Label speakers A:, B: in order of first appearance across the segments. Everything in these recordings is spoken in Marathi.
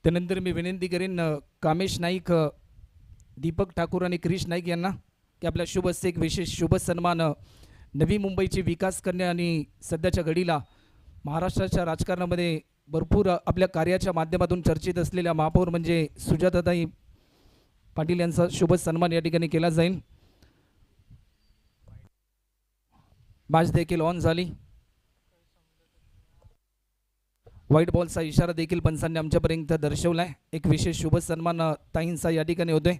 A: त्यानंतर मी विनंती करेन कामेश नाईक, दीपक ठाकूर आणि क्रिश नाईक यांना की आपल्या शुभ हस्ते एक विशेष शुभ सन्मान नवी मुंबईची विकास कन्या आणि सध्याच्या घडीला महाराष्ट्राच्या राजकारणामध्ये भरपूर आपल्या कार्याच्या माध्यमातून चर्चेत असलेल्या महापौर म्हणजे सुजाताताई पाटील यांचा शुभ सन्मान या ठिकाणी केला जाईल. मॅच देखील ऑन झाली. व्हाईट बॉलचा इशारा देखील पंचांनी आमच्यापर्यंत दर्शवलाय. एक विशेष शुभ सन्मान ताईंचा या ठिकाणी होतोय.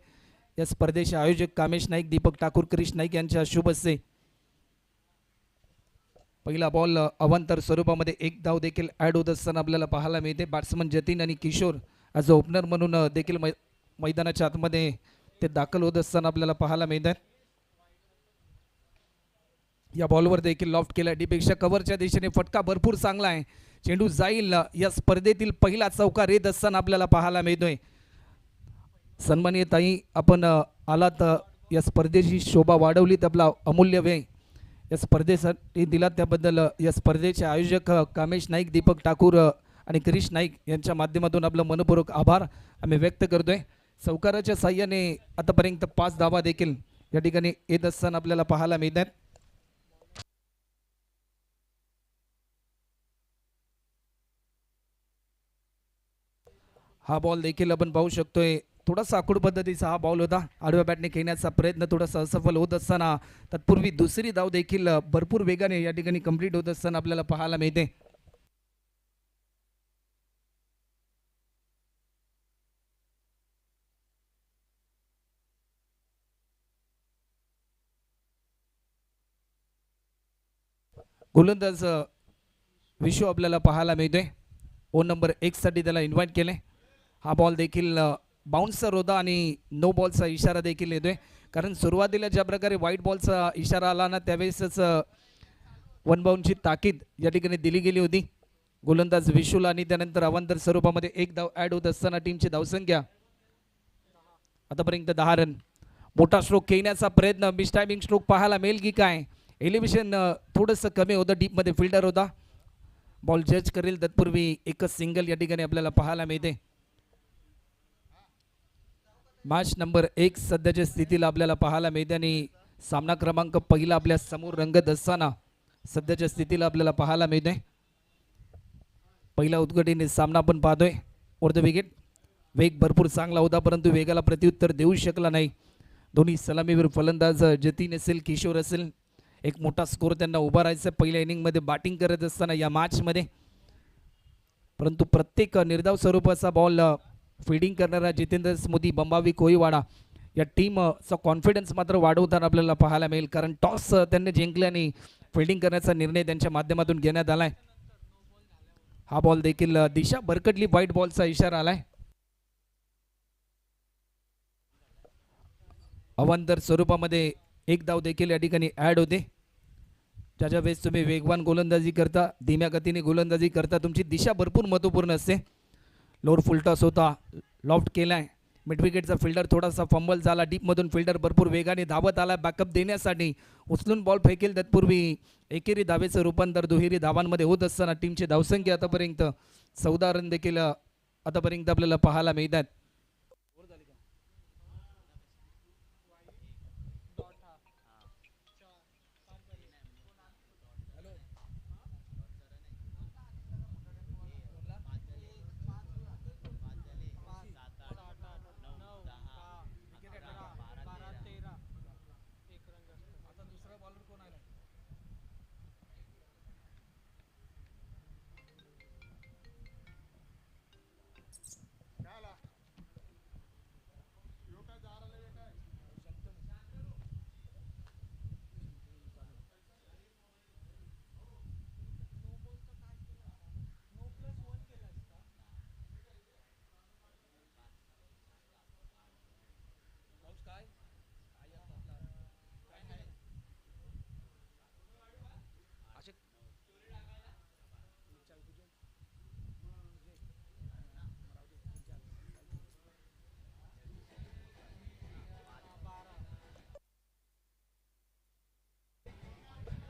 A: या स्पर्धेचे आयोजक कामेश नाईक, दीपक ठाकूर, क्रिश नाईक यांच्या शुभ हस्ते पहिला बॉल अवांतर स्वरूपामध्ये एक धाव देखील ॲड होत असताना आपल्याला पाहायला मिळते. बॅट्समन जतीन आणि किशोर ॲज अ ओपनर म्हणून देखील मैदानाच्या आतमध्ये ते दाखल होत असताना आपल्याला पाहायला मिळत आहेत. या बॉलवर देखील लॉफ्ट केला डीपेक्षा कव्हरच्या दिशेने फटका भरपूर चांगला आहे. चेंडू जाईल या स्पर्धेतील पहिला चौकार येत असताना आपल्याला पाहायला मिळतोय. सन्माननीय ताई, आपण आलात, या स्पर्धेची शोभा वाढवली, आपला अमूल्य वेळ या स्पर्धेसाठी दिला त्याबद्दल या स्पर्धेचे आयोजक कामेश नाईक, दीपक ठाकूर आणि क्रिश नाईक यांच्या माध्यमातून आपलं मनपूर्वक आभार आम्ही व्यक्त करतोय. चौकाराच्या साह्याने आतापर्यंत 5 धावा देखील या ठिकाणी येत असताना आपल्याला पाहायला मिळत आहेत. हा बॉल देखील आपण पाहू शकतोय. थोडासा आखूड पद्धतीचा हा बॉल होता. आडव्या बॅटने खेळण्याचा प्रयत्न थोडासा असफल होत असताना तत्पूर्वी दुसरी धाव देखील भरपूर वेगाने या ठिकाणी कंप्लीट होत असताना आपल्याला पाहायला मिळते. गोलंदाज विश्व आपल्याला पाहायला मिळतोय. 4 नंबर 1 साठी त्याला इन्व्हाइट केले. हा बॉल देखील बाउन्सर होता आणि नो बॉलचा इशारा देखील येतोय. कारण सुरुवातीला ज्या प्रकारे व्हाईट बॉलचा इशारा आला ना, त्यावेळेसच 1 बाउंडची ताकीद या ठिकाणी दिली गेली होती गोलंदाज विशूला. आणि त्यानंतर अवांतर स्वरूपामध्ये एक धाव ॲड होत असताना टीमची धावसंख्या आतापर्यंत 10 रन. मोठा स्ट्रोक खेळण्याचा प्रयत्न, मिस टायमिंग स्ट्रोक पाहायला मिळेल की काय. एलिव्हेशन थोडंसं कमी होतं, डीपमध्ये फिल्डर होता. बॉल जज करेल तत्पूर्वी एकच सिंगल या ठिकाणी आपल्याला पाहायला मिळते. मॅच नंबर 1 सध्याच्या स्थितीला आपल्याला पाहायला मिळते आणि सामना क्रमांक पहिला आपल्या समोर रंगत असताना सध्याच्या स्थितीला आपल्याला पाहायला मिळते. पहिला उद्घाटनीय सामना आपण पाहतोय. ओर द विकेट वेग भरपूर चांगला होता, परंतु वेगाला प्रत्युत्तर देऊ शकला नाही. दोन्ही सलामीवीर फलंदाज जतीन असेल, किशोर असेल, एक मोठा स्कोर त्यांना उभा राहायचा पहिल्या इनिंगमध्ये बॅटिंग करत असताना या मॅचमध्ये. परंतु प्रत्येक निर्धाव स्वरूपाचा बॉल फिल्डिंग करणारा जितेंद्र स्मृती बंबावी कोळीवाडा या टीमचा कॉन्फिडन्स मात्र वाढवताना आपल्याला पाहायला मिळेल. कारण टॉस त्यांनी जिंकले आणि फिल्डिंग करण्याचा निर्णय त्यांच्या माध्यमातून घेण्यात आलाय. हा बॉल देखील दिशा भरकटली, व्हाईट बॉलचा इशारा आलाय. अवांतर स्वरूपामध्ये एक धाव देखील या ठिकाणी ॲड होते. ज्याच्या वेळेस तुम्ही वेगवान गोलंदाजी करता, धीम्या गतीने गोलंदाजी करता, तुमची दिशा भरपूर महत्त्वपूर्ण असते. लोअर फुलटॉस होता, लॉफ्ट केलाय. मिड विकेटचा फिल्डर थोडासा फंबल झाला. डीपमधून फिल्डर भरपूर वेगाने धावत आला बॅकअप देण्यासाठी. उचलून बॉल फेकेल तत्पूर्वी एकेरी धावेचं रूपांतर दुहेरी धावांमध्ये होत असताना टीमची धावसंख्या आतापर्यंत 14 रन देखील आतापर्यंत आपल्याला पाहायला मिळतात.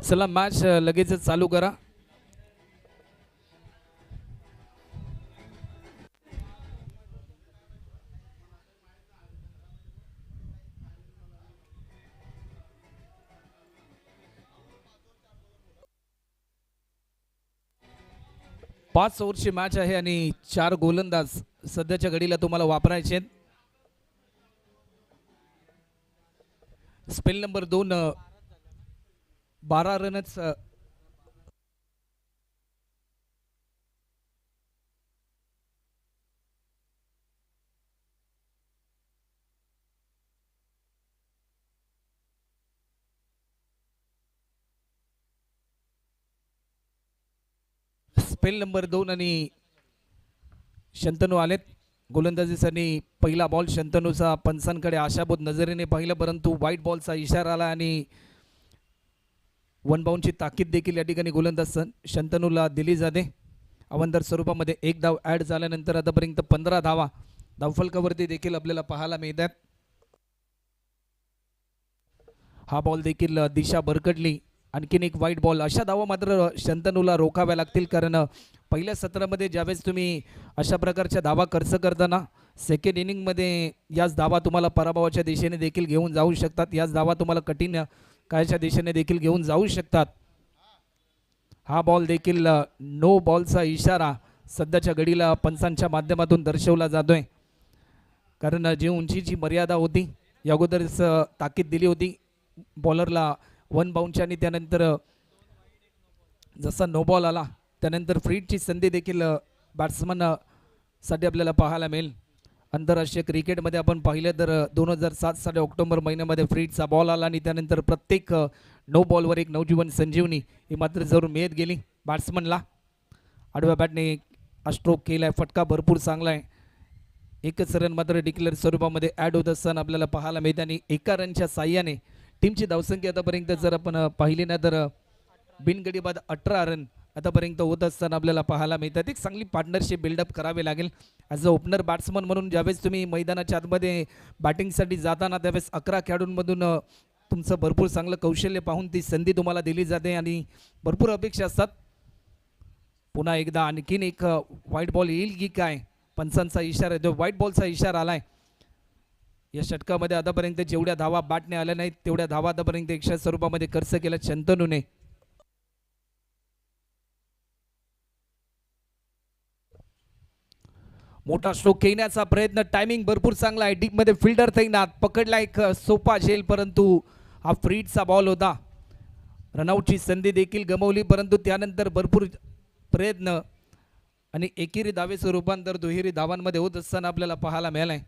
A: चला मॅच लगेचच चालू करा. 5 ओव्हरची मॅच आहे आणि 4 गोलंदाज सध्याच्या घडीला तुम्हाला वापरायचे आहेत. स्पेल नंबर 2 12 रनच स्पेल नंबर 2 आणि शंतनू आलेत गोलंदाजीसाठी. पहिला बॉल शंतनूचा पंचांकडे आशाभूत नजरेने पाहिलं, परंतु व्हाईट बॉलचा इशारा आला आणि वन बाउंडची ताकीद देखील या ठिकाणी गोलंदाज शंतनूला दिली जाते. अवंतर स्वरूपामध्ये एक धाव ॲड झाल्यानंतर आतापर्यंत 15 धावा धावफलकावरती देखील आपल्याला पाहायला मिळतात. हा बॉल देखील दिशा भरकटली, आणखीन एक वाईट बॉल. अशा धावा मात्र शंतनूला रोखाव्या लागतील, कारण पहिल्या सत्रामध्ये ज्यावेळेस तुम्ही अशा प्रकारच्या धावा खर्च करताना सेकंड इनिंगमध्ये याच धावा तुम्हाला पराभवाच्या दिशेने देखील घेऊन जाऊ शकतात. याच धावा तुम्हाला कठीण कायच्या दिशेने देखील घेऊन जाऊ शकतात. हा बॉल देखील नो बॉलचा इशारा सध्याच्या घडीला पंचांच्या माध्यमातून दर्शवला जातोय, कारण जी उंचीची मर्यादा होती या अगोदरच ताकीद दिली होती बॉलरला वन बाउंडच्या, आणि त्यानंतर जसा नो बॉल आला त्यानंतर फ्रीडची संधी देखील बॅट्समन साठी आपल्याला पाहायला मिळेल. आंतरराष्ट्रीय क्रिकेटमध्ये आपण पाहिलं तर 2007 साली ऑक्टोबर महिन्यामध्ये फ्रीडचा बॉल आला आणि त्यानंतर प्रत्येक नो बॉलवर एक नवजीवन संजीवनी ही मात्र जरूर मिळत गेली बॅट्समनला. आडव्या बॅटने हा स्ट्रोक केला आहे, फटका भरपूर चांगला आहे. एकच रन मात्र डिक्लेअर स्वरूपामध्ये ॲड होत असताना आपल्याला पाहायला मिळते आणि एका रनच्या साह्याने टीमची धावसंख्या आतापर्यंत जर आपण पाहिली ना तर बिनगडी बाद 18 रन आतापर्यंत होत असताना आपल्याला पाहायला मिळतात. एक चांगली पार्टनरशिप बिल्डअप करावी लागेल ॲज अ ओपनर बॅट्समन म्हणून. ज्यावेळेस तुम्ही मैदानाच्या आतमध्ये बॅटिंगसाठी जाताना त्यावेळेस 11 खेळाडूंमधून तुमचं भरपूर चांगलं कौशल्य पाहून ती संधी तुम्हाला दिली जाते आणि भरपूर अपेक्षा असतात. पुन्हा एकदा आणखीन एक व्हाईट बॉल येईल की काय, पंचांचा इशारा येतो. व्हाईट बॉलचा इशारा आलाय. या षटकामध्ये आतापर्यंत जेवढ्या धावा बॅटने आल्या नाहीत तेवढ्या धावा आतापर्यंत एकशा स्वरूपामध्ये खर्च केला शंतनूने. मोठा स्ट्रोक घेण्याचा प्रयत्न, टायमिंग भरपूर चांगला आहे. डीप मध्ये फिल्डर तैनात, पकडला एक सोपा झेल, परंतु हा फ्रीडचा बॉल होता. रनआउटची संधी देखील गमावली, परंतु त्यानंतर भरपूर प्रयत्न आणि एकेरी धावेचं रूपांतर दुहेरी धावांमध्ये होत असताना आपल्याला पाहायला मिळालंय.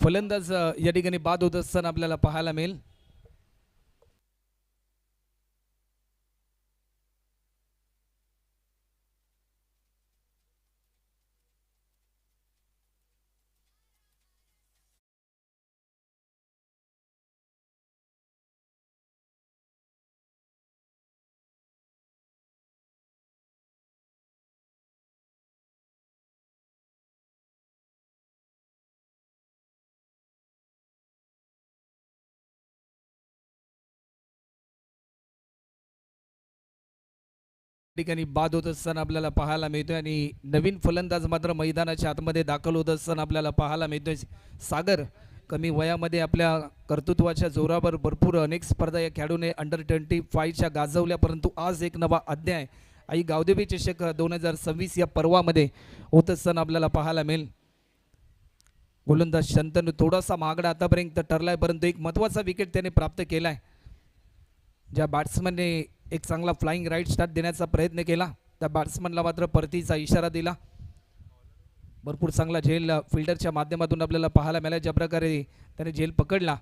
A: फलंदाज या ठिकाणी बाद होत असताना आपल्याला पाहायला मिळेल. ठिकाणी बाद होत असताना आपल्याला पाहायला मिळतोय आणि नवीन फलंदाज मात्र मैदानाच्या आतमध्ये दाखल होत असताना आपल्याला पाहायला मिळतोय. सागर कमी वयामध्ये आपल्या कर्तृत्वाच्या जोरावर भरपूर अनेक स्पर्धा या खेळाडूने अंडर-25च्या गाजवल्या, परंतु आज एक नवा अध्याय आई गावदेवी चषक 2026 या पर्वामध्ये होत असताना आपल्याला पाहायला मिळेल. गोलंदाज शंतनू थोडासा महागडा आतापर्यंत ठरलाय, परंतु एक महत्त्वाचा विकेट त्याने प्राप्त केलाय. ज्या बॅट्समनने एक चांगला फ्लाइंग राईट स्टार्ट देण्याचा प्रयत्न केला त्या बॅट्समनला मात्र परतीचा इशारा दिला. भरपूर चांगला झेल फिल्डरच्या माध्यमातून आपल्याला पाहायला मिळाला, ज्या प्रकारे त्याने झेल पकडला.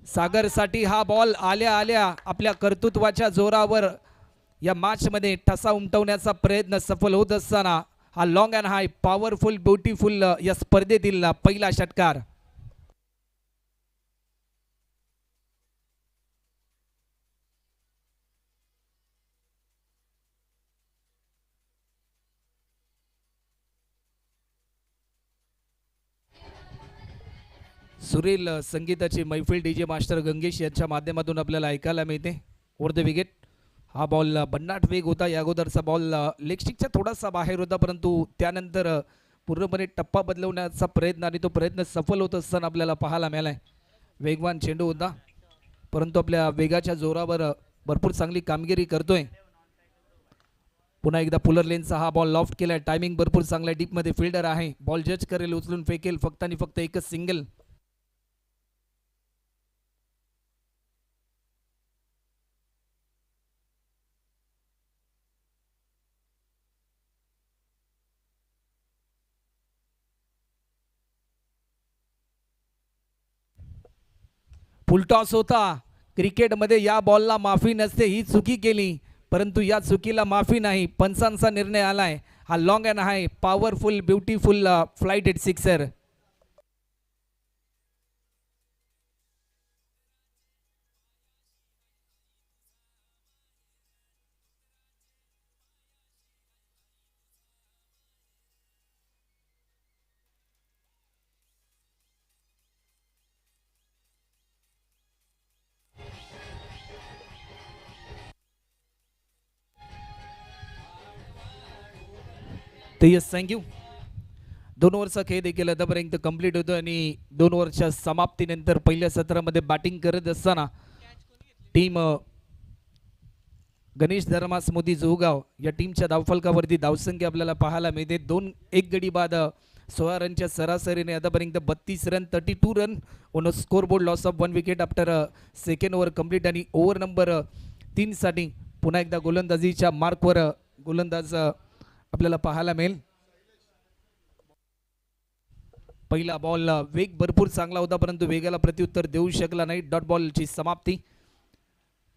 A: सागरसाठी हा बॉल आल्या आल्या आपल्या कर्तृत्वाच्या जोरावर या मॅचमध्ये ठसा उमटवण्याचा प्रयत्न सफल होत असताना हा long and high powerful beautiful या स्पर्धेतील पहिला षटकार. सुरेल संगीताची मैफिल डीजे मास्टर गंगेश यांच्या माध्यमातून आपल्याला ऐकायला मिळते. ओव्हर द विकेट हा बॉल भन्नाट वेग होता. या अगोदरचा बॉल लेग स्टिकच्या थोडासा बाहेर होता, परंतु त्यानंतर पूर्णपणे टप्पा बदलवण्याचा प्रयत्न आणि तो प्रयत्न सफल होत असताना आपल्याला पाहायला मिळालाय. वेगवान चेंडू होता, परंतु आपल्या वेगाच्या जोरावर भरपूर चांगली कामगिरी करतोय. पुन्हा एकदा पुलर लेनचा हा बॉल लॉफ्ट केलाय. टायमिंग भरपूर चांगला डीप मध्ये फिल्डर आहे. बॉल जज करेल, उचलून फेकेल, फक्त आणि फक्त एकच सिंगल. फुलटॉस होता. क्रिकेटमध्ये या बॉलला माफी नसते, ही चुकी केली, परंतु या चुकीला माफी नाही. पंचांचा निर्णय आलाय. हा long and high powerful beautiful flight eight sixer. तर यस, थँक्यू. 2 ओव्हरचा खेळ देखील आतापर्यंत कंप्लीट होतो आणि 2 ओव्हरच्या समाप्तीनंतर पहिल्या सत्रामध्ये बॅटिंग करत असताना टीम गणेश धर्मास मोदी जोगाव या टीमच्या धावफलकावरती धावसंख्या आपल्याला पाहायला मिळते. 1 गडी बाद 16 रनच्या सरासरीने आतापर्यंत 32 run 32 run on score board. Loss of 1 wicket after second over complete. आणि ओव्हर नंबर 3 साठी पुन्हा एकदा गोलंदाजीच्या मार्कवर गोलंदाज आपल्याला पाहायला मिळेल. पहिला बॉल वेग भरपूर चांगला होता, परंतु वेगाला प्रत्युत्तर देऊ शकला नाही. डॉट बॉलची समाप्ती.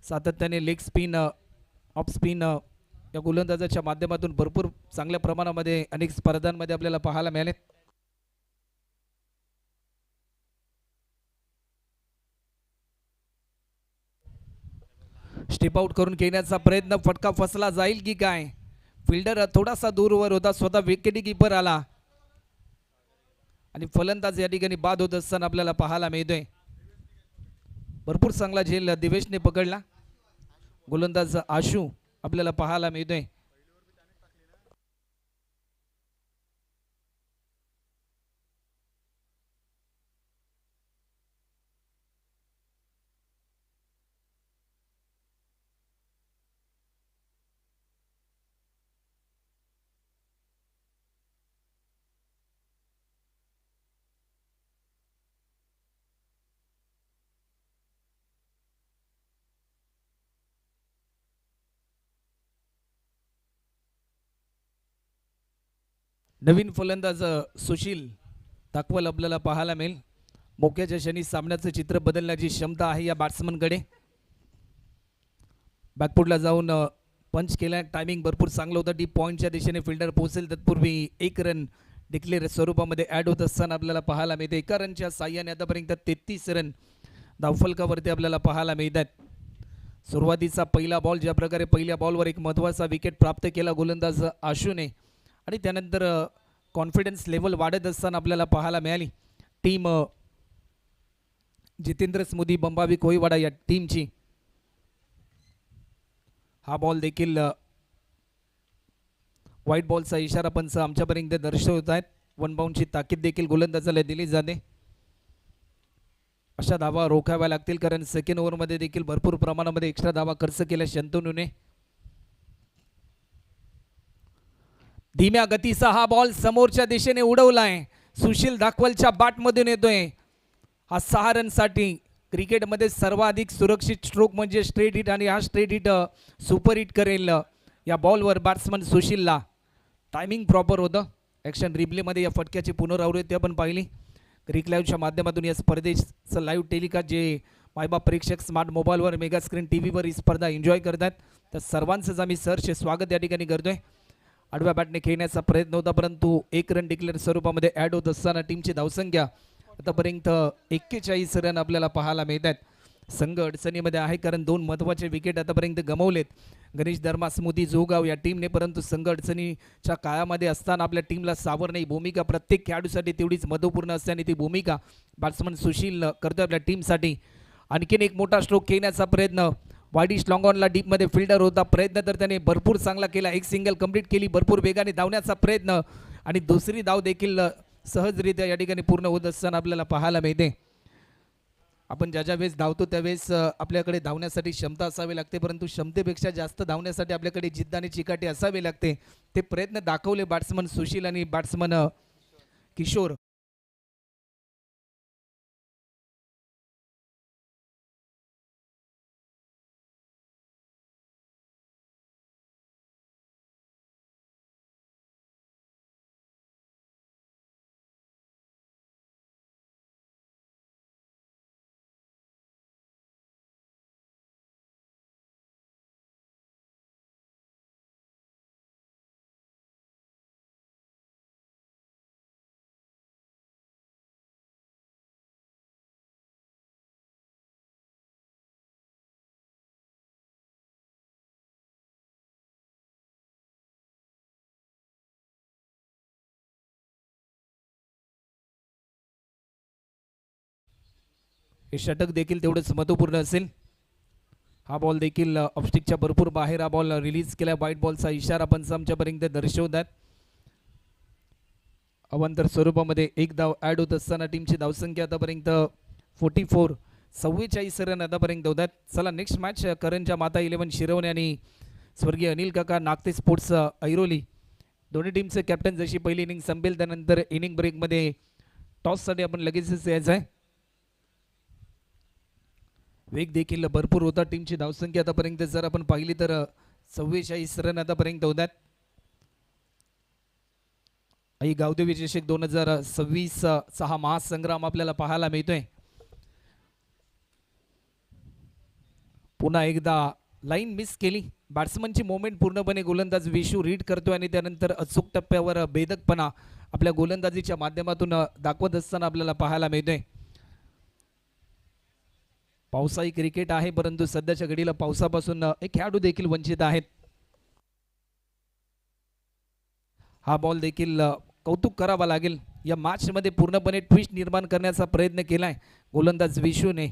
A: सातत्याने लेग स्पिन ऑफ स्पिन या गोलंदाजाच्या माध्यमातून भरपूर चांगल्या प्रमाणामध्ये अनेक स्पर्धांमध्ये आपल्याला पाहायला मिळाले. स्टेप आउट करून खेळण्याचा प्रयत्न, फटका फसला जाईल की काय. फिल्डर थोडासा दूरवर होता, स्वतः विकेट कीपर आला आणि फलंदाज या ठिकाणी बाद होत असताना आपल्याला पाहायला मिळतोय. भरपूर चांगला झेल दिवेशने पकडला. गोलंदाज आशू आपल्याला पाहायला मिळतोय. नवीन फलंदाज सुशील दाखवल आपल्याला पाहायला मिळेल. मोक्याच्या क्षणी सामन्याचं चित्र बदलण्याची क्षमता आहे या बॅट्समनकडे. बॅकफुटला जाऊन पंच केला. टायमिंग भरपूर चांगलं होतं. डीप पॉईंटच्या दिशेने फिल्डर पोहोचेल तत्पूर्वी 1 रन डिक्लेअर स्वरूपामध्ये ॲड होत असताना आपल्याला पाहायला मिळते. 1 रनच्या साह्याने आतापर्यंत 33 रन धावफलकावरती आपल्याला पाहायला मिळतात. सुरुवातीचा पहिला बॉल ज्या प्रकारे पहिल्या बॉलवर एक महत्त्वाचा विकेट प्राप्त केला गोलंदाज आशूने आणि त्यानंतर कॉन्फिडन्स लेवल वाढत असताना आपल्याला पाहायला मिळाली. टीम जितेंद्र स्मृती बंबावी कोळीवाडा या टीमची. हा बॉल देखील व्हाईट बॉलचा इशारा पंच आमच्यापर्यंत दर्शवत आहेत. 1 बाउंडची ताकीद देखील गोलंदाजाला दिली जाते. अशा धावा रोखाव्या लागतील, कारण सेकंड ओव्हरमध्ये देखील भरपूर प्रमाणामध्ये एक्स्ट्रा धावा खर्च केल्या शंतनूने. धीम्या गतीचा हा बॉल समोरच्या दिशेने उडवलाय. सुशील दाखवलच्या बॅटमधून येतोय. हा 6 रनसाठी क्रिकेटमध्ये सर्वाधिक सुरक्षित स्ट्रोक म्हणजे स्ट्रेट हिट आणि हा स्ट्रेट हिट सुपर हिट करेल या बॉलवर बॅट्समन सुशीलला. टायमिंग प्रॉपर होतं. ॲक्शन रिप्लेमध्ये या फटक्याची पुनरावृत्ती आपण पाहिली. क्रिक लाईव्हच्या माध्यमातून या स्पर्धेचं लाईव्ह टेलिकास्ट जे मायबाप प्रेक्षक स्मार्ट मोबाईलवर मेगा स्क्रीन टी व्हीवर ही स्पर्धा एन्जॉय करत आहेत, तर सर्वांचंच आम्ही सहर्ष स्वागत या ठिकाणी करतोय. आडव्या बॅटने खेळण्याचा प्रयत्न होता, परंतु 1 रन डिक्लेअर स्वरूपामध्ये ॲड होत असताना टीमची धावसंख्या आतापर्यंत 41 रन आपल्याला पाहायला मिळत आहेत. संघ अडचणीमध्ये आहे, कारण 2 महत्त्वाचे विकेट आतापर्यंत गमावलेत गणेश धर्मा स्मृती जोगाव या टीमने. परंतु संघ अडचणीच्या काळामध्ये असताना आपल्या टीमला सावरणे ही भूमिका प्रत्येक खेळाडूसाठी तेवढीच महत्त्वपूर्ण असते आणि ती भूमिका बॅट्समन सुशील करतो आपल्या टीमसाठी. आणखीन एक मोठा स्ट्रोक खेळण्याचा प्रयत्न, वाईडिश लॉंगॉनला डीपमध्ये फिल्डर होता, प्रयत्न तर त्याने भरपूर चांगला केला, एक सिंगल कंप्लीट केली, भरपूर वेगाने धावण्याचा प्रयत्न आणि दुसरी धाव देखील सहजरित्या या ठिकाणी पूर्ण होत असताना आपल्याला पाहायला मिळते. आपण ज्या वेळेस धावतो त्यावेळेस आपल्याकडे धावण्यासाठी क्षमता असावी लागते, परंतु क्षमतेपेक्षा जास्त धावण्यासाठी आपल्याकडे जिद्द आणि चिकाटी असावी लागते. ते प्रयत्न दाखवले बॅट्समन सुशील आणि बॅट्समन किशोर. हे षटक देखील तेवढंच महत्त्वपूर्ण असेल. हा बॉल देखील ऑफस्टिकच्या भरपूर बाहेर हा बॉल रिलीज केला, व्हाईट बॉलचा इशारा पंचांच्यापर्यंत दर्शवतात. अवांतर स्वरूपामध्ये एक धाव ॲड होत असताना टीमची धावसंख्या आतापर्यंत 44, 44 रन आतापर्यंत होतात. चला नेक्स्ट मॅच करंजा माता 11 शिरवणे आणि स्वर्गीय अनिल काका नागते स्पोर्ट्स ऐरोली दोन्ही टीमचे कॅप्टन. जशी पहिली इनिंग संपेल त्यानंतर इनिंग ब्रेकमध्ये टॉससाठी आपण लगेचच यायचं आहे. वेग देखील भरपूर होता, टीमची धावसंख्या आतापर्यंत जर आपण पाहिली तर 44 रन आतापर्यंत होतात. आई गावदेवी चषक 2026 चा हा महासंग्राम आपल्याला पाहायला मिळतोय. पुन्हा एकदा लाईन मिस केली, बॅट्समनची मोमेंट पूर्णपणे गोलंदाज विशू रीड करतोय आणि त्यानंतर अचूक टप्प्यावर बेदकपणा आपल्या गोलंदाजीच्या माध्यमातून दाखवत असताना आपल्याला पाहायला मिळतोय. पावसाळी क्रिकेट आहे, परंतु सध्याच्या घडीला पावसापासून एक खेळाडू देखील वंचित आहेत. हा बॉल देखील कौतुक करावा लागेल, या मॅचमध्ये पूर्णपणे ट्विस्ट निर्माण करण्याचा प्रयत्न केलाय गोलंदाज विशूने.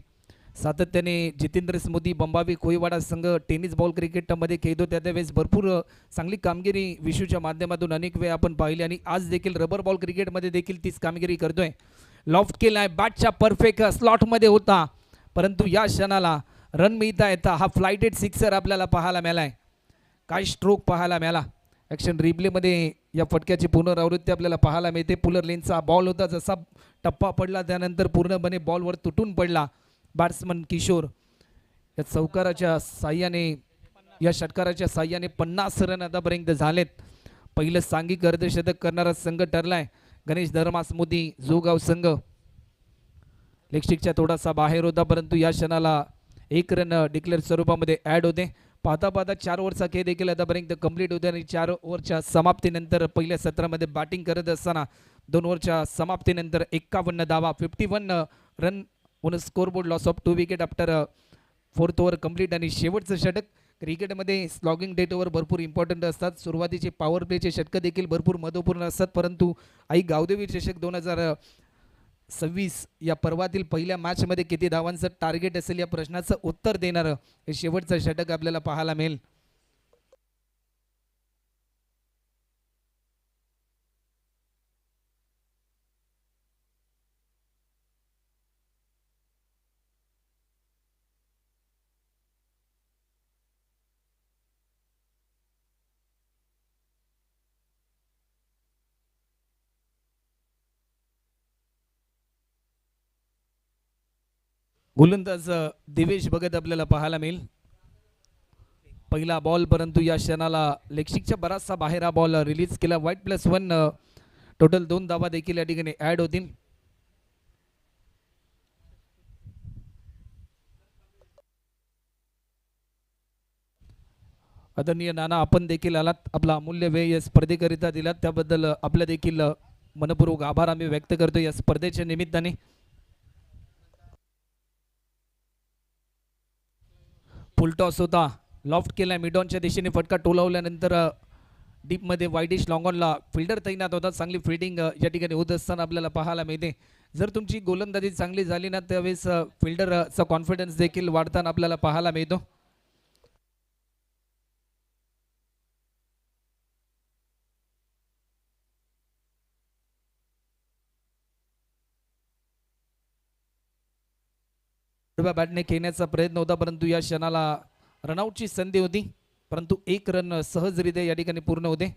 A: सातत्याने जितेंद्र स्मृती बंबावी कोळीवाडा संघ टेनिस बॉल क्रिकेटमध्ये खेळतो, त्यावेळेस भरपूर चांगली कामगिरी विशूच्या माध्यमातून अनेक वेळा आपण पाहिली आणि आज देखील रबर बॉल क्रिकेटमध्ये देखील तीच कामगिरी करतोय. लॉफ्ट केलाय, बॅटच्या परफेक्ट स्लॉटमध्ये होता, परंतु या क्षणाला रन मिळता येता हा फ्लायटेड सिक्सर आपल्याला पाहायला मिळालाय. काय स्ट्रोक पाहायला मिळाला. ॲक्शन रिप्लेमध्ये या फटक्याची पुनरावृत्ती आपल्याला पाहायला मिळते. पुलर लेनचा बॉल होता, जसा टप्पा पडला त्यानंतर पूर्णपणे बॉलवर तुटून पडला बॅट्समन किशोर. या चौकाराच्या साह्याने, या षटकाराच्या साह्याने 50 रन आतापर्यंत झालेत. पहिलं सांघिक अर्धशतक करणारा संघ ठरलाय गणेश धर्मा स्मृती जोगाव संघ. लेगस्टिकच्या थोडासा बाहेर होता, परंतु या क्षणाला एक रन डिक्लेअर स्वरूपामध्ये ॲड होते. पाहता पाहता 4 ओव्हरचा खेळ देखील आतापर्यंत कंप्लीट होते आणि 4 ओव्हरच्या समाप्तीनंतर पहिल्या सत्रामध्ये बॅटिंग करत असताना 2 ओव्हरच्या समाप्तीनंतर 51 धावा, 51 run on scoreboard, loss of 2 wicket after 4th over complete. आणि शेवटचं षटक क्रिकेटमध्ये स्लॉगिंग डेट ओव्हर भरपूर इम्पॉर्टंट असतात, सुरुवातीचे पॉवर प्लेचे षटकं देखील भरपूर महत्त्वपूर्ण असतात. परंतु आई गावदेवी चषक 2026 या पर्वातील पहिल्या मॅचमध्ये किती धावांचं टार्गेट असेल या प्रश्नाचं उत्तर देणारं हे शेवटचं षटक आपल्याला पाहायला मिळेल. गोलंदाज दिवेश भगत आपल्याला पाहायला मिळेल. पहिला बॉल, परंतु या क्षणाला लेगस्टिकच्या बराचसा बाहेर हा बॉल रिलीज केला. व्हाईट +1 टोटल 2 धावा देखील या ठिकाणी ॲड होतील. आदरणीय नाना, आपण देखील आलात, आपला अमूल्य वेळ या स्पर्धेकरिता दिलात, त्याबद्दल आपल्या देखील मनपूर्वक आभार आम्ही व्यक्त करतो या स्पर्धेच्या निमित्ताने. फुलटॉस होता, लॉफ्ट केला, मिडॉनच्या दिशेने फटका टोलावल्यानंतर डीपमध्ये वाईडिश लॉंगॉनला फिल्डर तैनात होता. चांगली फिल्डिंग या ठिकाणी होत असताना आपल्याला पाहायला मिळते. जर तुमची गोलंदाजी चांगली झाली ना त्यावेळेस फिल्डरचा कॉन्फिडन्स देखील वाढताना आपल्याला पाहायला मिळतो. बॅटने खेळण्याचा प्रयत्न होता परंतु या क्षणाला रनआउटची संधी होती, परंतु एक रन सहजरित्या या ठिकाणी पूर्ण होते.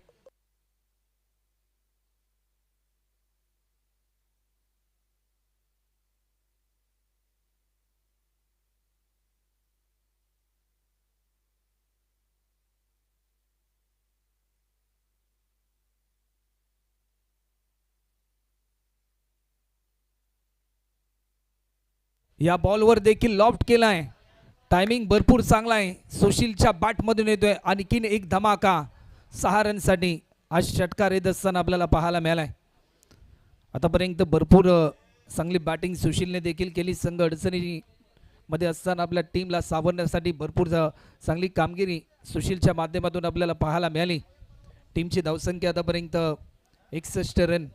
A: या बॉलवर देखील लॉफ्ट केलाय, टायमिंग भरपूर चांगला आहे. सुशीलच्या बॅटमधून येतोय आणखीन एक धमाका 6 रनसाठी. आज षटकार येत असताना आपल्याला पाहायला मिळालाय. आतापर्यंत भरपूर चांगली बॅटिंग सुशीलने देखील केली. संघ अडचणीमध्ये असताना आपल्या टीमला सावरण्यासाठी भरपूर चांगली कामगिरी सुशीलच्या माध्यमातून आपल्याला पाहायला मिळाली. टीमची धावसंख्या आतापर्यंत 61 रन,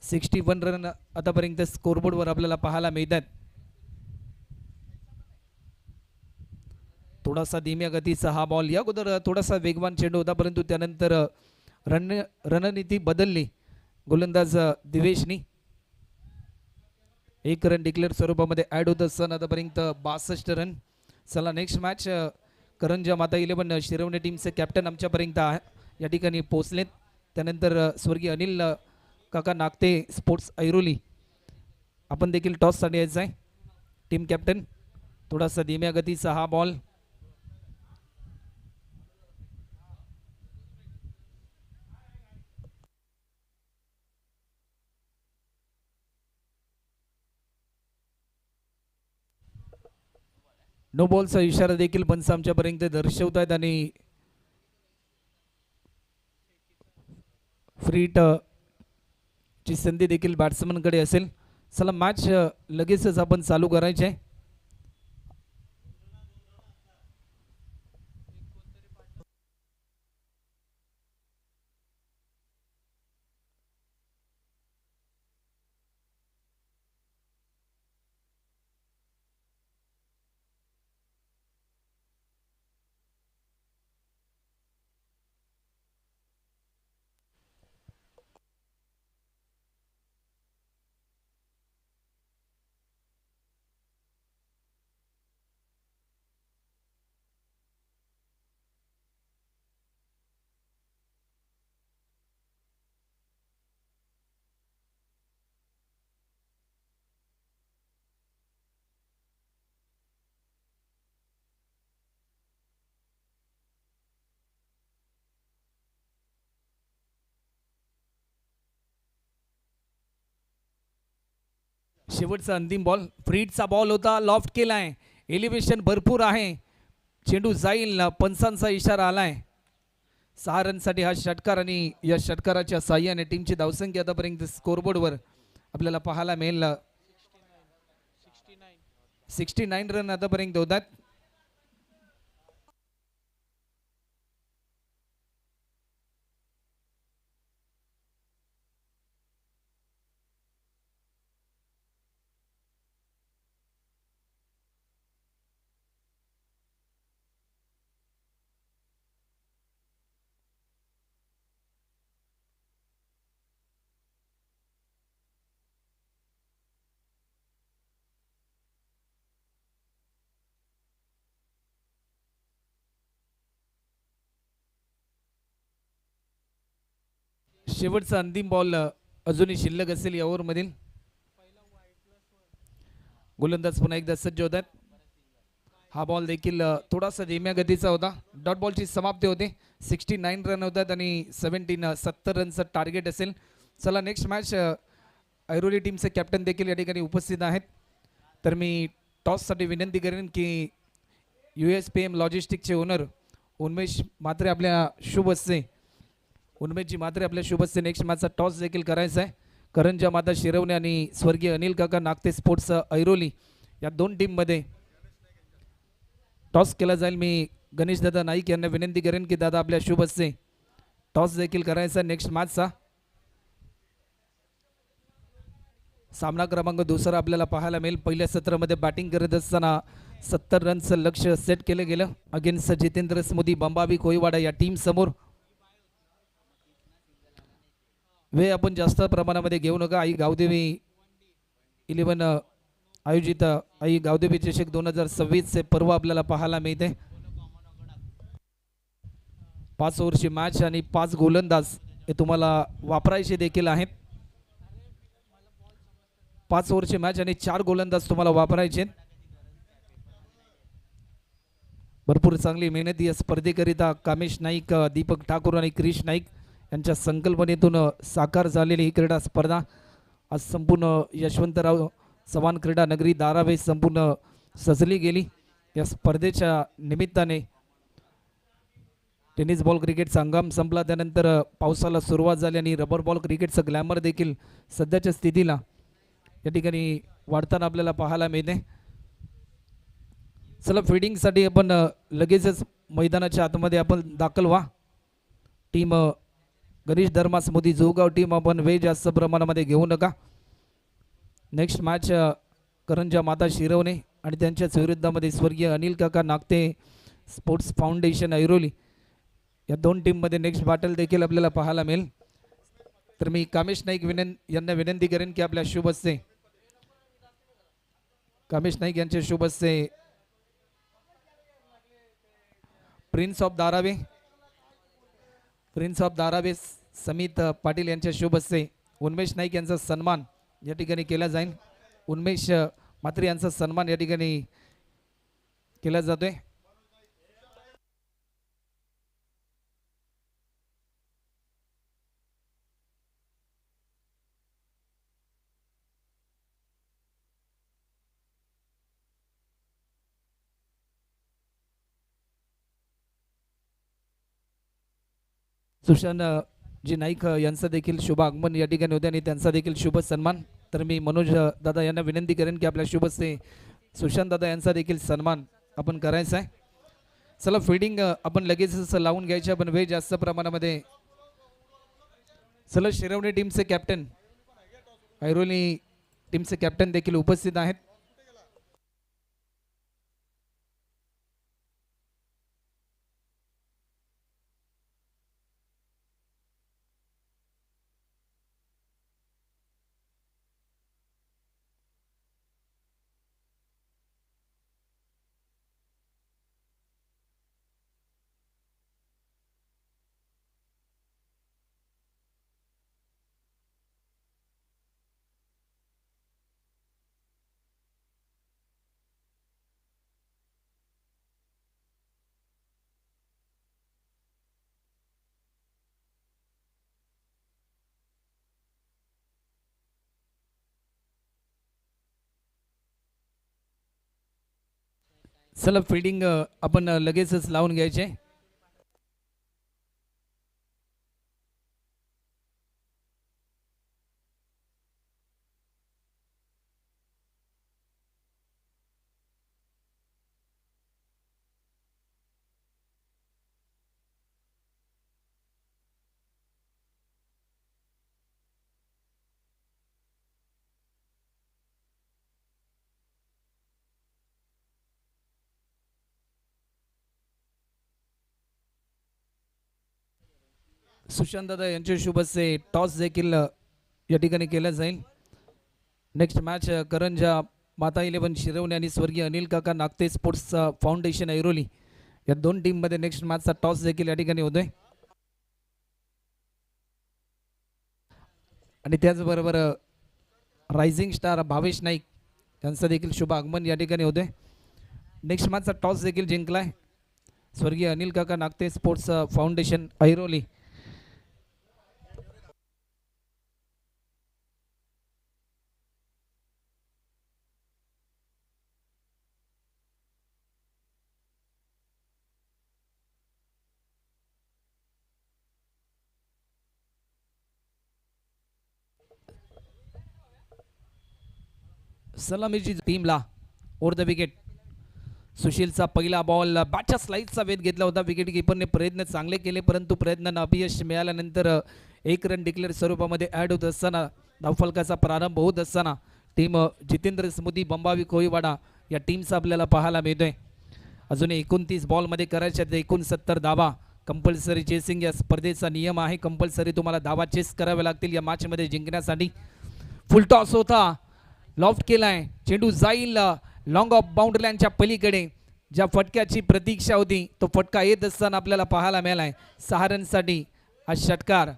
A: 61 रन आतापर्यंत स्कोरबोर्डवर आपल्याला पाहायला मिळतात. थोडासा धीम्या गतीचा हा बॉल, या अगोदर थोडासा वेगवान चेंडू होता परंतु त्यानंतर रणनीती बदलली गोलंदाज दिवेशनी. 1 रन डिक्लेअर स्वरूपामध्ये ॲड होत असताना आतापर्यंत 62 रन. चला नेक्स्ट मॅच करंजा माता 11 शिरवणे टीमचे कॅप्टन आमच्यापर्यंत या ठिकाणी पोहोचलेत. त्यानंतर स्वर्गीय अनिल काका नागते स्पोर्ट्स ऐरोली, आपण देखील टॉससाठी यायचं आहे. टीम कॅप्टन, थोडासा धीम्या गतीचा हा बॉल, नो बॉलचा इशारा देखील पंच आमच्यापर्यंत दर्शवत आहेत आणि फ्री हिट ची संधी देखील बॅट्समनकडे असेल. चला मॅच लगेचच आपण चालू करायचे आहे. शेवटचा अंतिम बॉल, फ्रीटचा बॉल होता, लॉफ्ट केलाय, एलिव्हेशन भरपूर आहे, चेंडू जाईल, पंचांचा इशारा आलाय. 6 रनसाठी हा षटकार आणि या षटकाराच्या साह्याने टीमची धावसंख्या आतापर्यंत स्कोरबोर्डवर आपल्याला पाहायला मिळेल 69 रन आतापर्यंत होतात. शेवटचा अंतिम बॉल अजूनही शिल्लक असेल या ओव्हरमधील. गोलंदाज पुन्हा एकदा सज्ज होतात. हा बॉल देखील थोडासा धीम्या गतीचा होता. डॉट बॉलची समाप्ती होते. 69 रन होतात आणि 70 रनचं टार्गेट असेल. चला नेक्स्ट मॅच, ऐरोली टीमचे कॅप्टन देखील या ठिकाणी उपस्थित आहेत. तर मी टॉससाठी विनंती करेन की USPM लॉजिस्टिकचे ओनर उन्मेश म्हात्रे आपल्या शुभ हस्ते, उन्मेशजी म्हात्रे आपल्या शुभ हस्ते नेक्स्ट मॅचचा टॉस देखील करायचा आहे. करंजा माता शिरवणे आणि स्वर्गीय अनिल काका नागते स्पोर्ट्स ऐरोली या दोन टीममध्ये टॉस केला जाईल. मी गणेश दादा नाईक यांना विनंती करेन की दादा आपल्या शुभ हस्ते टॉस देखील करायचा नेक्स्ट मॅचचा. सामना क्रमांक दुसरा आपल्याला पाहायला मिळेल. पहिल्या सत्रामध्ये बॅटिंग करत असताना 70 रनचं लक्ष सेट केलं गेलं अगेन्स्ट जितेंद्र स्मृती बंबावी कोळीवाडा या टीम समोर. वेळ आपण जास्त प्रमाणामध्ये घेऊ नका. आई गावदेवी 11 आयोजित आई गावदेवी चषक 2026 चे पर्व आपल्याला पाहायला मिळते. 5 ओव्हरची मॅच आणि 5 गोलंदाज हे तुम्हाला वापरायचे देखील आहेत. 5 ओव्हरची मॅच आणि 4 गोलंदाज तुम्हाला वापरायचे. भरपूर चांगली मेहनत या स्पर्धेकरिता कामेश नाईक, दीपक ठाकूर आणि क्रिश नाईक यांच्या संकल्पनेतून साकार झालेली ही क्रीडा स्पर्धा आज संपूर्ण यशवंतराव चव्हाण क्रीडा नगरी धारावे संपूर्ण सजली गेली. या स्पर्धेच्या निमित्ताने टेनिस बॉल क्रिकेटचा हंगाम संपला, त्यानंतर पावसाला सुरुवात झाली आणि रबर बॉल क्रिकेटचं ग्लॅमर देखील सध्याच्या स्थितीला या ठिकाणी वाढताना आपल्याला पाहायला मिळते. चला फिडिंगसाठी आपण लगेचच मैदानाच्या आतमध्ये आपण दाखल व्हा. टीम गणेश धर्मा स्मृती जोगाव टीम आपण वेळ जास्त प्रमाणामध्ये घेऊ नका. नेक्स्ट मॅच करंजा माता शिरवणे आणि त्यांच्याच विरुद्धामध्ये स्वर्गीय अनिल काका नागते स्पोर्ट्स फाउंडेशन ऐरोली या दोन टीममध्ये नेक्स्ट बॅटल देखील आपल्याला पाहायला मिळेल. तर मी कामेश नाईक यांना विनंती करेन की आपल्या शुभ हस्ते कामेश नाईक यांचे शुभ हस्ते प्रिन्स ऑफ धारावे समित पाटील यांच्या शुभ हस्ते उन्मेष नाईक यांचा सन्मान या ठिकाणी केला जाईल. उन्मेष म्हात्रे यांचा सन्मान या ठिकाणी केला जातोय. सुशांत जी नाईक यांचा देखील शुभ आगमन या ठिकाणी होते आणि त्यांचा देखील शुभ सन्मान. तर मी मनोज दादा यांना विनंती करेन की आपल्या शुभ हस्ते सुशांत दादा यांचा देखील सन्मान आपण करायचा आहे. चला फिल्डिंग आपण लगेचच लावून घ्यायचे. आपण वेळ जास्त प्रमाणामध्ये. चला शिरवणे टीमचे कॅप्टन ऐरोली टीमचे कॅप्टन देखील उपस्थित आहेत. चला फिल्डिंग आपण लगेचच लावून घ्यायचे. सुशांत दादा यांचे शुभ हस्ते टॉस देखील या ठिकाणी केला जाईल. नेक्स्ट मॅच करंजा माता 11 शिरवणे आणि स्वर्गीय अनिल काका नागते स्पोर्ट्स फाउंडेशन ऐरोली या दोन टीममध्ये नेक्स्ट मॅचचा टॉस देखील या ठिकाणी होतोय. आणि त्याचबरोबर रायझिंग स्टार भावेश नाईक यांचं देखील शुभ आगमन या ठिकाणी होते. नेक्स्ट मॅचचा टॉस देखील जिंकलाय स्वर्गीय अनिल काका नागते स्पोर्ट्स फाउंडेशन ऐरोली. सलामीची टीमला ओव्हर द विकेट सुशीलचा पहिला बॉल बॅटच्या स्लाइसचा वेध घेतला होता. विकेट किपरने प्रयत्न चांगले केले परंतु प्रयत्नांना अपयश मिळाल्यानंतर एक रन डिक्लेअर स्वरूपामध्ये ॲड होत असताना धावफलकाचा प्रारंभ होत असताना टीम जितेंद्र स्मृती बंबावी कोळीवाडा या टीमचा आपल्याला पाहायला मिळतोय. अजून 29 बॉलमध्ये करायच्या 69 धावा. कंपल्सरी चेसिंग या स्पर्धेचा नियम आहे. कंपल्सरी तुम्हाला धावा चेस करावे लागतील या मॅचमध्ये जिंकण्यासाठी. फुल टॉस होता, लॉफ्ट केलाय, चेंडू जाईल लॉंग ऑफ बाउंड्री लाईनच्या पलीकडे. ज्या फटक्याची प्रतीक्षा होती तो फटका येत असताना आपल्याला पाहायला मिळालाय. 6 रनसाठी हा षटकार.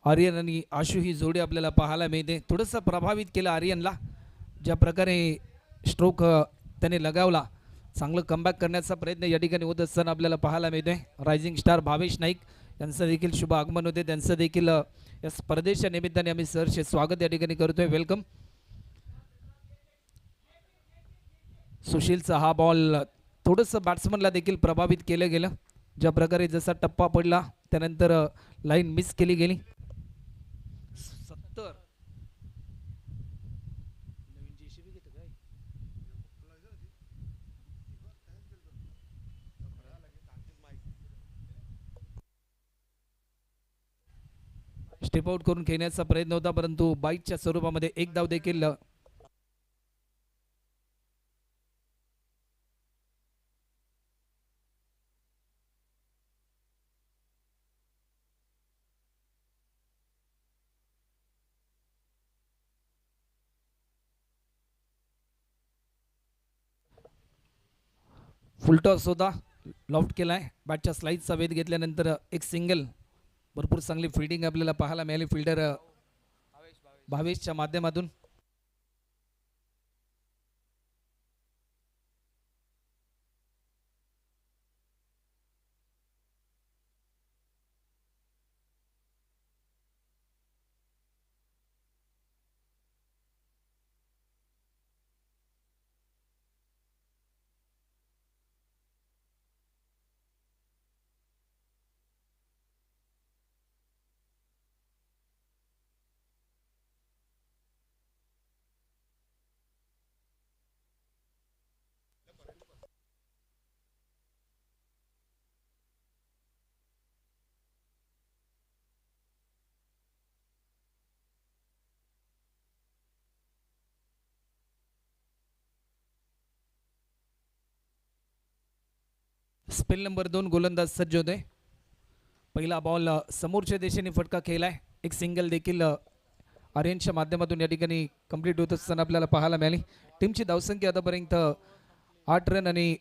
A: आर्यन आणि आशु ही जोडी आपल्याला पाहायला मिळते. थोडंसं प्रभावित केलं आर्यनला. ज्या प्रकारे स्ट्रोक त्याने लगावला, चांगलं कमबॅक करण्याचा प्रयत्न या ठिकाणी होत असताना आपल्याला पाहायला मिळतोय. रायझिंग स्टार भावेश नाईक यांचं देखील शुभ आगमन होते. त्यांचं देखील या स्पर्धेच्या निमित्ताने आम्ही सहर्ष स्वागत या ठिकाणी करतोय. वेलकम. सुशीलचा हा बॉल थोडंसं बॅट्समनला देखील प्रभावित केलं गेलं. ज्या प्रकारे जसा टप्पा पडला त्यानंतर लाईन मिस केली गेली. 70 स्टेप आउट करून खेळण्याचा प्रयत्न होता परंतु बाईटच्या स्वरूपामध्ये एक धाव देखील फुलटॉस होता, लॉफ्ट केलाय. बॅटच्या स्लाइसचा वेध घेतल्यानंतर एक सिंगल. भरपूर चांगली फिल्डिंग आपल्याला पाहायला मिळाली फिल्डर भावेशच्या माध्यमातून. स्पेल नंबर 2 गोलंदाज सज्ज होते. पहिला बॉल समोरच्या दिशेने फटका खेळलाय. एक सिंगल देखील आर्यनच्या माध्यमातून या ठिकाणी कंप्लीट होत असताना आपल्याला पाहायला मिळाली. टीमची धावसंख्या आतापर्यंत 8 रन आणि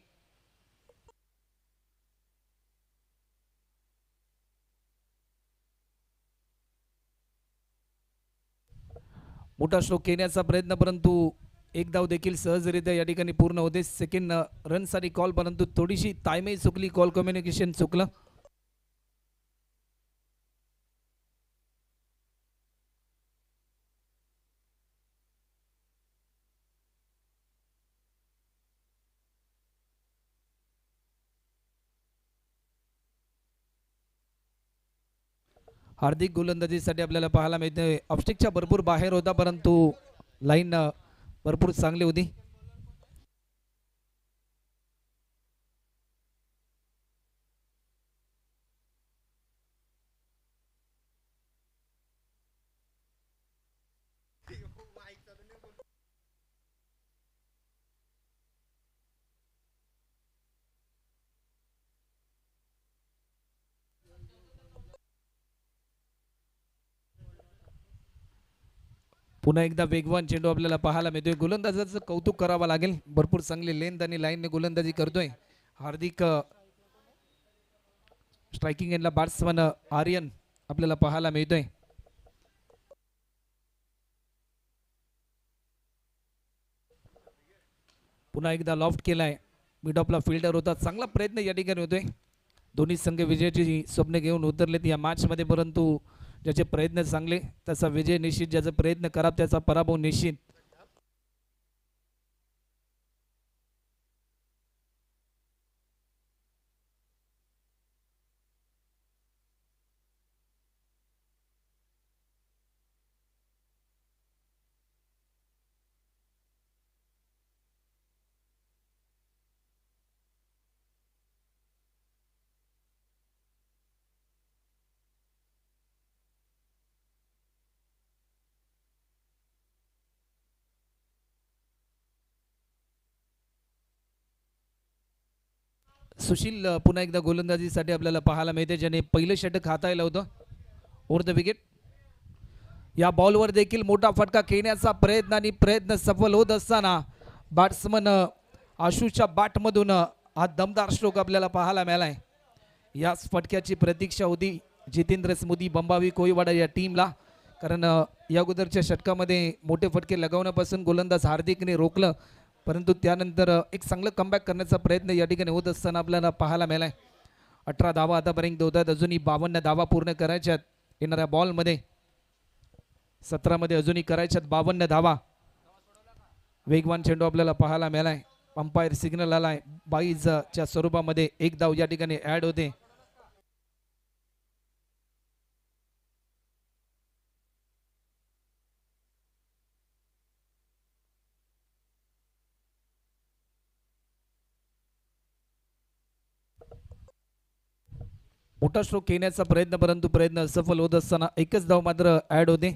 A: मोठा स्ट्रोक खेळण्याचा प्रयत्न परंतु एक धाव देखील सहजरित्या या ठिकाणी पूर्ण होते. सेकंड रनसाठी कॉल परंतु थोडीशी ताळमेळ चुकली, कॉल कम्युनिकेशन चुकलं. हार्दिक गोलंदाजीसाठी आपल्याला पाहायला मिळते. ऑफस्टिकच्या भरपूर बाहेर होता परंतु लाईन भरपूर चांगली होती. पुन्हा एकदा वेगवान चेंडू आपल्याला पाहायला मिळतोय. गोलंदाजाचं कौतुक करावं लागेल. भरपूर चांगली लेंथ आणि लाईनने गोलंदाजी करतोय हार्दिक. स्ट्रायकिंग एंडला बॅट्समन आर्यन आपल्याला पाहायला मिळतोय. पुन्हा एकदा लॉफ्ट केलाय. मिड ऑफला फिल्डर होता. चांगला प्रयत्न या ठिकाणी होतोय. दोन्ही संघ विजयाची स्वप्न घेऊन उतरलेत या मॅचमध्ये, परंतु ज्याचे प्रयत्न चांगले त्याचा विजय निश्चित, ज्याचा प्रयत्न खराब त्याचा पराभव निश्चित. सुशील पुन्हा एकदा गोलंदाजीसाठी आपल्याला पाहायला मिळते, ज्याने पहिलं षटक हाताळलं होतं. Over the wicket. या बॉलवर देखील मोठा फटका खेळण्याचा प्रयत्न आणि प्रयत्न सफल होत असताना बॅट्समन आशुच्या बॅटमधून हा दमदार स्ट्रोक आपल्याला पाहायला मिळालाय. याच फटक्याची प्रतीक्षा होती जितेंद्र स्मृती बंबावी कोळीवाडा या टीमला, कारण या अगोदरच्या षटकामध्ये मोठे फटके लगावण्यापासून गोलंदाज हार्दिकने रोखलं, परंतु त्यानंतर एक चांगलं कमबॅक करण्याचा प्रयत्न या ठिकाणी होत असताना आपल्याला पाहायला मिळालाय. 18 धावा आतापर्यंत होतात, अजूनही 52 धावा पूर्ण करायच्यात येणाऱ्या बॉलमध्ये. 17 मध्ये अजूनही करायच्यात 52 धावा. वेगवान चेंडू आपल्याला पाहायला मिळालाय. अंपायर सिग्नल आलाय 22च्या स्वरूपामध्ये. एक धाव या ठिकाणी ऍड होते. मोठा स्ट्रोक खेळण्याचा प्रयत्न, परंतु प्रयत्न सफल होत असताना एकच धाव मात्र ऍड होते.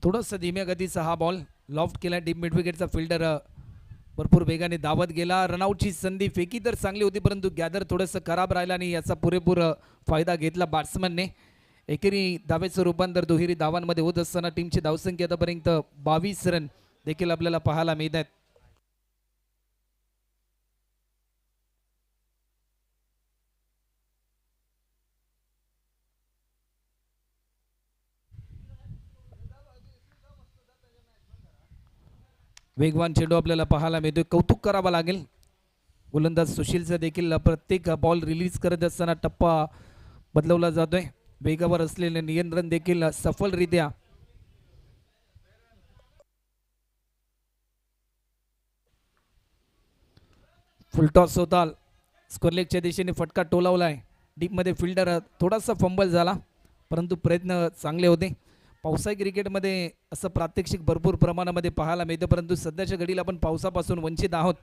A: थोडंसं धीम्या गतीचा हा बॉल लॉफ्ट केला. डीप मिड विकेटचा फिल्डर भरपूर वेगाने धावत गेला. रनआउटची संधी फेकी तर चांगली होती, परंतु गॅदर थोडंसं खराब राहिला आणि याचा पुरेपूर फायदा घेतला बॅट्समनने. एकेरी धावेचं रूपांतर दुहेरी धावांमध्ये होत असताना टीमची धावसंख्या आतापर्यंत 22 रन देखील आपल्याला पाहायला मिळत आहेत. वेगवान चेंडू आपल्याला पाहायला मिळतोय. कौतुक करावं लागेल गोलंदाज सुशीलचा देखील. प्रत्येक बॉल रिलीज करत असताना टप्पा बदलवला जातोय. वेगावर असलेले नियंत्रण देखील सफलरित्या फुलटॉस होता. स्कोरलेगच्या दिशेने फटका टोलावलाय. डीपमध्ये फिल्डर थोडासा फंबल झाला, परंतु प्रयत्न चांगले होते. पावसाळी क्रिकेटमध्ये असं प्रात्यक्षिक भरपूर प्रमाणामध्ये पाहायला मिळतं, परंतु सध्याच्या घडीला आपण पावसापासून वंचित आहोत.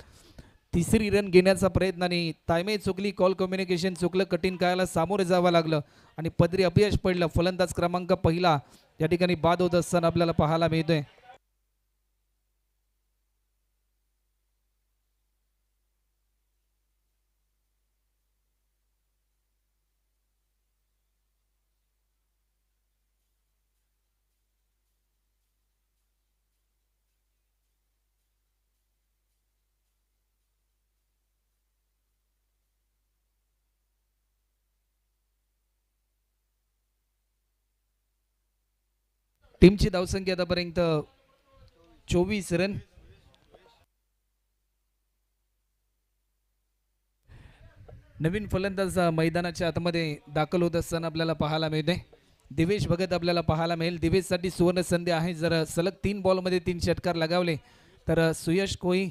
A: तिसरी रन घेण्याचा प्रयत्न आणि तायमे चुकली, कॉल कम्युनिकेशन चुकलं, कठीण काळाला सामोरे जावं लागलं आणि पदरी अपयश पडलं. फलंदाज क्रमांक पहिला या ठिकाणी बाद होत असताना आपल्याला पाहायला मिळतोय. टीमची धावसंख्या आतापर्यंत 24 रन. नवीन फलंदाज मैदानाच्या आतमध्ये दाखल होत असताना आपल्याला पाहायला मिळते. दिवेश भगत आपल्याला पाहायला मिळेल. दिवेशसाठी सुवर्ण संधी आहे. जर सलग 3 बॉलमध्ये 3 षटकार लगावले तर सुयश कोळी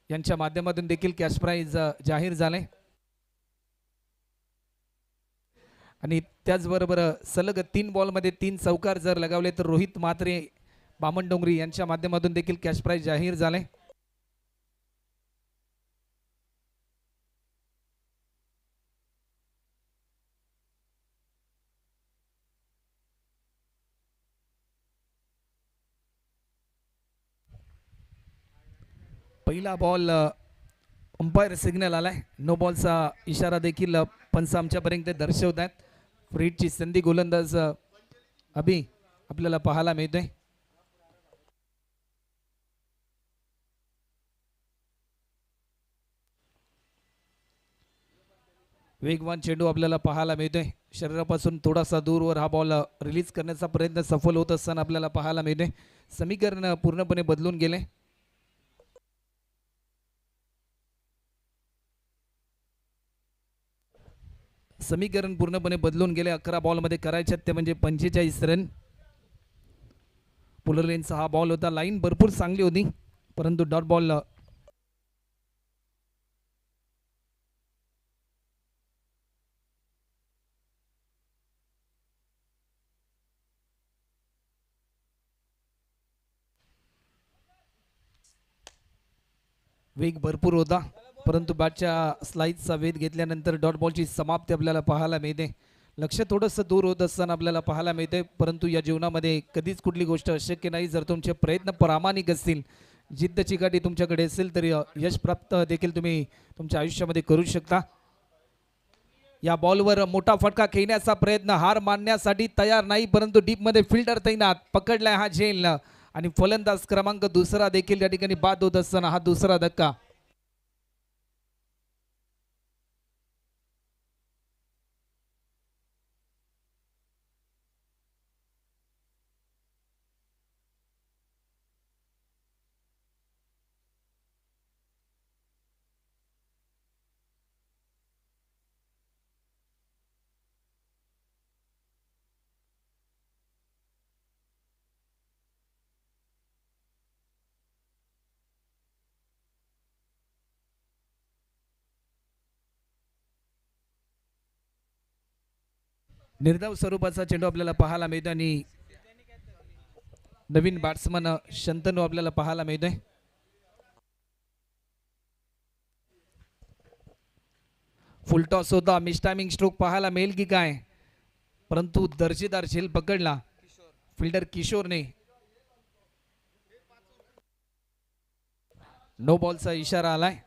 A: यांच्या माध्यमातून देखील कॅश प्राइज जाहीर झाले. आणि त्याचबरोबर सलग 3 बॉलमध्ये 3 चौकार जर लगावले तर रोहित म्हात्रे, बामणडोंगरी यांच्या माध्यमातून देखील कॅश प्राइज जाहीर झाले. पहिला बॉल अंपायर सिग्नल आलाय. नो बॉलचा इशारा देखील पंच आमच्यापर्यंत दर्शवत आहेत. फ्रीडची संधी गोलंदाज अभि आपल्याला पाहायला मिळतोय. वेगवान चेंडू आपल्याला पाहायला मिळतोय. शरीरापासून थोडासा दूरवर हा बॉल रिलीज करण्याचा प्रयत्न सफल होत असताना आपल्याला पाहायला मिळतोय. समीकरण पूर्णपणे बदलून गेले. समीकरण पूर्णपणे बदलून गेले. 11 बॉलमध्ये करायचे ते म्हणजे 45 रन. पुलर लेनचा हा बॉल होता. लाईन भरपूर चांगली होती परंतु डॉट बॉल वेग भरपूर होता परंतु बॅटच्या स्लाइसचा वेध घेतल्यानंतर डॉट बॉलची समाप्ती आपल्याला पाहायला मिळते. लक्ष थोडंसं दूर होत असताना आपल्याला पाहायला मिळते परंतु या जीवनामध्ये कधीच कुठली गोष्ट अशक्य नाही. जर तुमचे प्रयत्न प्रामाणिक असतील, जिद्द चिकाटी तुमच्याकडे असेल तरी यश प्राप्त देखील तुम्ही तुमच्या आयुष्यामध्ये करू शकता. या बॉलवर मोठा फटका खेळण्याचा प्रयत्न, हार मानण्यासाठी तयार नाही परंतु डीपमध्ये फिल्डर तैनात, पकडलाय हा झेल आणि फलंदाज क्रमांक दुसरा देखील या ठिकाणी बाद होत असताना हा दुसरा धक्का. निर्धाव स्वरूपाचा चेंडू आपल्याला पाहायला मिळतो आणि नवीन बॅट्समन शंतनू आपल्याला पाहायला मिळतोय. फुल टॉस होता. मिस टायमिंग स्ट्रोक पाहायला मिळेल की काय, परंतु दर्जेदार झेल पकडला फिल्डर किशोरने. नो बॉलचा इशारा आलाय.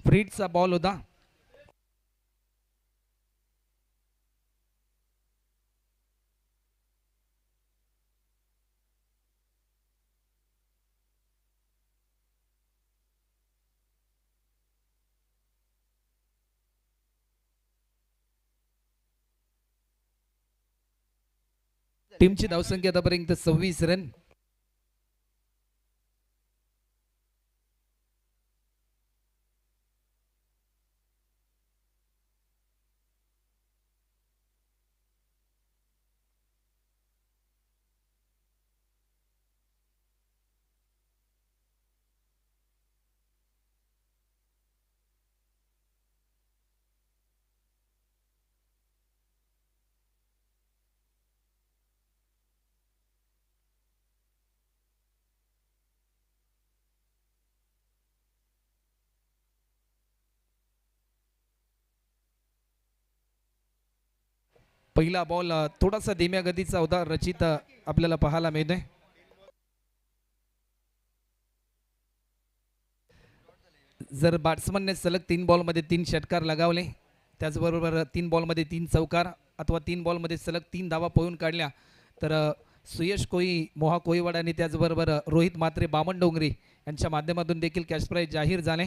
A: फ्रीडचा बॉल होता. टीमची धावसंख्या आतापर्यंत 26 रन. पहिला बॉल थोडासा धीम्या गतीचा होता. रचित आपल्याला पाहायला मिळतोय. जर बॅट्समनने सलग 3 बॉलमध्ये 3 षटकार लगावले, त्याचबरोबर 3 बॉलमध्ये 3 चौकार अथवा 3 बॉलमध्ये सलग 3 धावा पळून काढल्या तर सुयश कोई, मोहा कोईवाड आणि त्याचबरोबर रोहित मात्रे, बामण डोंगरी यांच्या माध्यमातून देखील कॅश प्राइज जाहीर झाले.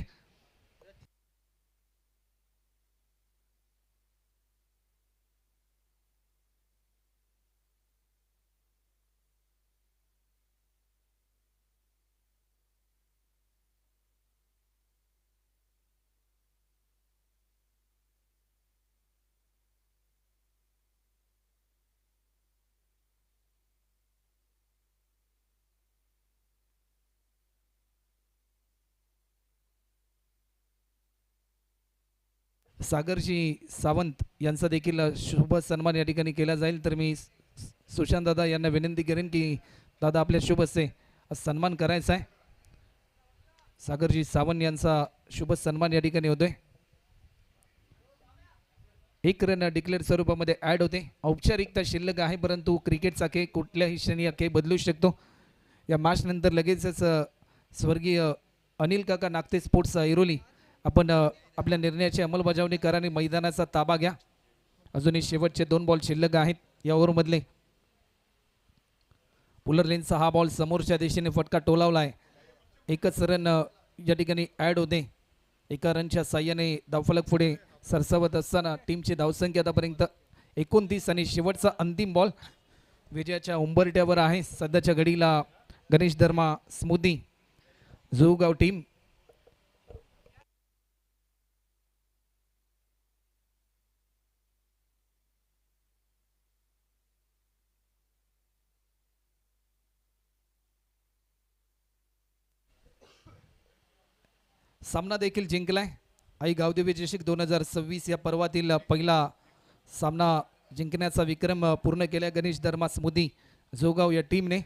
A: सागरजी सावंत यांचा देखील शुभ सन्मान या ठिकाणी केला जाईल. तर मी सुशांत दादा यांना विनंती करेन की दादा आपल्या शुभ हस्ते सन्मान करायचा आहे. सागरजी सावंत यांचा शुभ सन्मान या ठिकाणी होतोय. एक रन डिक्लेअर स्वरूपामध्ये ॲड होते. औपचारिकता शिल्लक आहे परंतु क्रिकेटचा खेळ कुठल्याही क्षणी हा खेळ बदलू शकतो. या मॅच नंतर लगेचच स्वर्गीय अनिल काका नागते स्पोर्ट्स ऐरोली आपण आपल्या निर्णयाची अंमलबजावणी करा आणि मैदानाचा ताबा घ्या. अजूनही शेवटचे 2 बॉल शिल्लक आहेत या ओव्हरमधले. पुलर लेनचा हा बॉल समोरच्या दिशेने फटका टोलावला आहे. एकच रन या ठिकाणी ॲड होते. एका रनच्या साह्याने धावफलक पुढे सरसावत असताना टीमची धावसंख्या आतापर्यंत 29 आणि शेवटचा अंतिम बॉल विजयाच्या उंबरट्यावर आहे. सध्याच्या घडीला गणेश धर्मा स्मृती जोगाव टीम सामना देखील जिंकलाय. आई गावदेवी चषक 2026 या पर्वातील पहिला सामना जिंकण्याचा विक्रम पूर्ण केला गणेश धर्मा स्मृती जोगाव या टीमने.